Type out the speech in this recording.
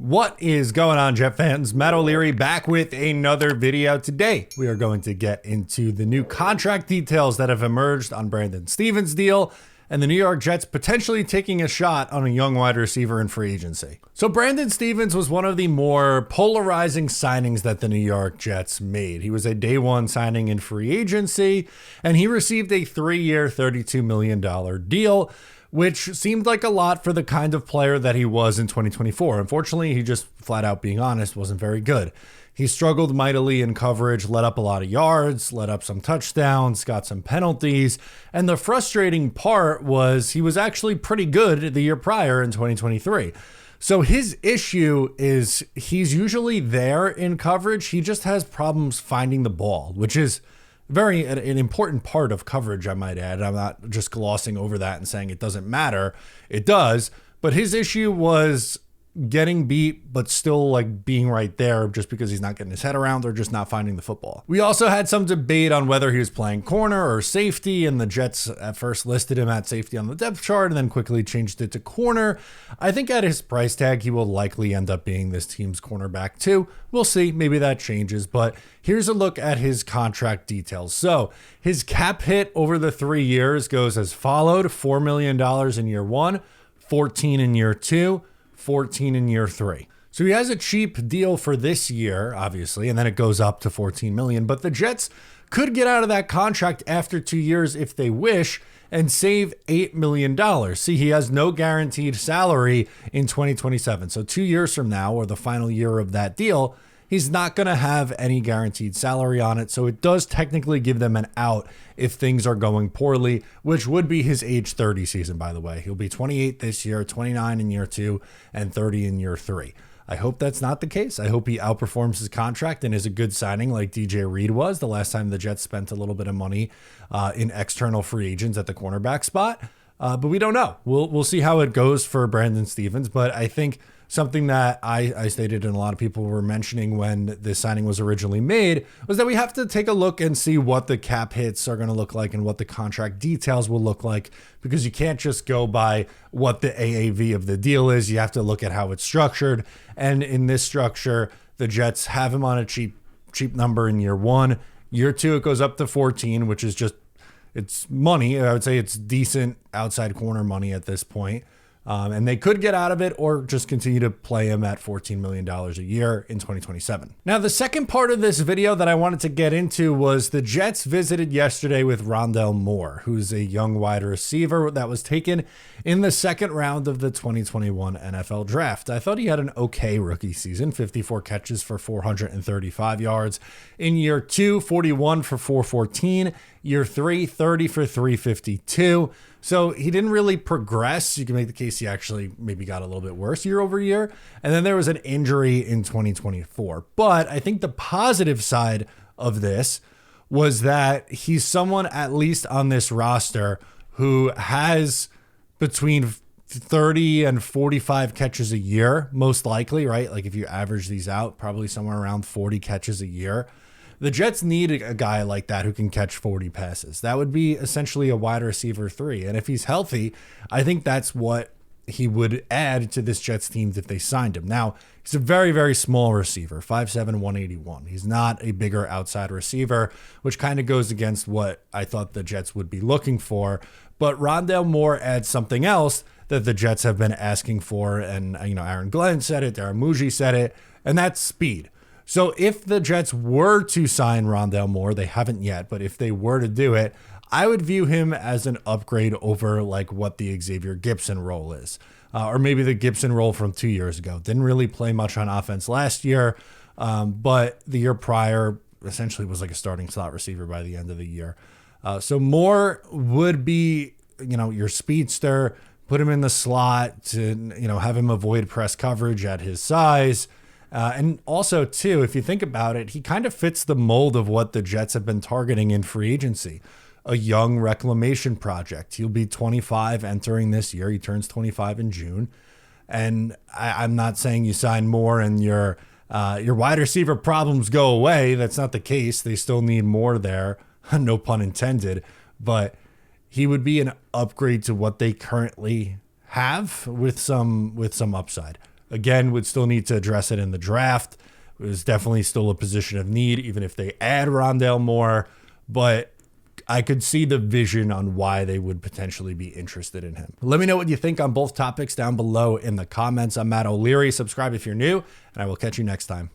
What is going on, Jet fans? Matt O'Leary back with another video. Today, we are going to get into the new contract details that have emerged on Brandon Stevens' deal and the New York Jets potentially taking a shot on a young wide receiver in free agency. So Brandon Stevens was one of the more polarizing signings that the New York Jets made. He was a day one signing in free agency, and he received a 3-year, $32 million deal, which seemed like a lot for the kind of player that he was in 2024. Unfortunately, he just, flat out being honest, wasn't very good. He struggled mightily in coverage, let up a lot of yards, let up some touchdowns, got some penalties. And the frustrating part was he was actually pretty good the year prior in 2023. So his issue is he's usually there in coverage. He just has problems finding the ball, which is an important part of coverage, I might add. I'm not just glossing over that and saying it doesn't matter. It does. But his issue was getting beat, but still like being right there just because he's not getting his head around or just not finding the football. We also had some debate on whether he was playing corner or safety, and the Jets at first listed him at safety on the depth chart and then quickly changed it to corner. I think at his price tag, he will likely end up being this team's cornerback too. We'll see. Maybe that changes, but here's a look at his contract details. So his cap hit over the 3 years goes as followed: $4 million in year one, 14 in year two, 14 in year three. So he has a cheap deal for this year, obviously, and then it goes up to 14 million. But the Jets could get out of that contract after 2 years if they wish and save $8 million. See, he has no guaranteed salary in 2027. So 2 years from now, or the final year of that deal, he's not going to have any guaranteed salary on it. So it does technically give them an out if things are going poorly, which would be his age 30 season, by the way. He'll be 28 this year, 29 in year two, and 30 in year three. I hope that's not the case. I hope he outperforms his contract and is a good signing like DJ Reed was the last time the Jets spent a little bit of money in external free agents at the cornerback spot. But we don't know. We'll see how it goes for Brandon Stevens. But I think something that I stated and a lot of people were mentioning when this signing was originally made was that we have to take a look and see what the cap hits are going to look like and what the contract details will look like, because you can't just go by what the AAV of the deal is. You have to look at how it's structured. And in this structure, the Jets have him on a cheap number in year one. Year two, it goes up to 14, which is just, it's money. I would say it's decent outside corner money at this point. And they could get out of it or just continue to play him at $14 million a year in 2027. Now, the second part of this video that I wanted to get into was the Jets visited yesterday with Rondale Moore, who's a young wide receiver that was taken in the second round of the 2021 NFL draft. I thought he had an okay rookie season: 54 catches for 435 yards. In year two, 41 for 414. Year three, 30 for 352. So he didn't really progress. You can make the case he actually maybe got a little bit worse year over year. And then there was an injury in 2024. But I think the positive side of this was that he's someone, at least on this roster, who has between 30 and 45 catches a year, most likely, right? Like if you average these out, probably somewhere around 40 catches a year. The Jets need a guy like that who can catch 40 passes. That would be essentially a wide receiver 3. And if he's healthy, I think that's what he would add to this Jets team if they signed him. Now, he's a very, very small receiver, 5'7", 181. He's not a bigger outside receiver, which kind of goes against what I thought the Jets would be looking for. But Rondale Moore adds something else that the Jets have been asking for. And, Aaron Glenn said it, Darren Muji said it, and that's speed. So if the Jets were to sign Rondale Moore, they haven't yet, but if they were to do it, I would view him as an upgrade over like what the Xavier Gipson role is, or maybe the Gipson role from 2 years ago. Didn't really play much on offense last year, but the year prior essentially was like a starting slot receiver by the end of the year. So Moore would be, your speedster, put him in the slot to, have him avoid press coverage at his size. And also, too, if you think about it, he kind of fits the mold of what the Jets have been targeting in free agency, a young reclamation project. He'll be 25 entering this year. He turns 25 in June. And I'm not saying you sign Moore and your wide receiver problems go away. That's not the case. They still need more there. No pun intended. But he would be an upgrade to what they currently have with some upside. Again, would still need to address it in the draft. It was definitely still a position of need, even if they add Rondale Moore. But I could see the vision on why they would potentially be interested in him. Let me know what you think on both topics down below in the comments. I'm Matt O'Leary. Subscribe if you're new, and I will catch you next time.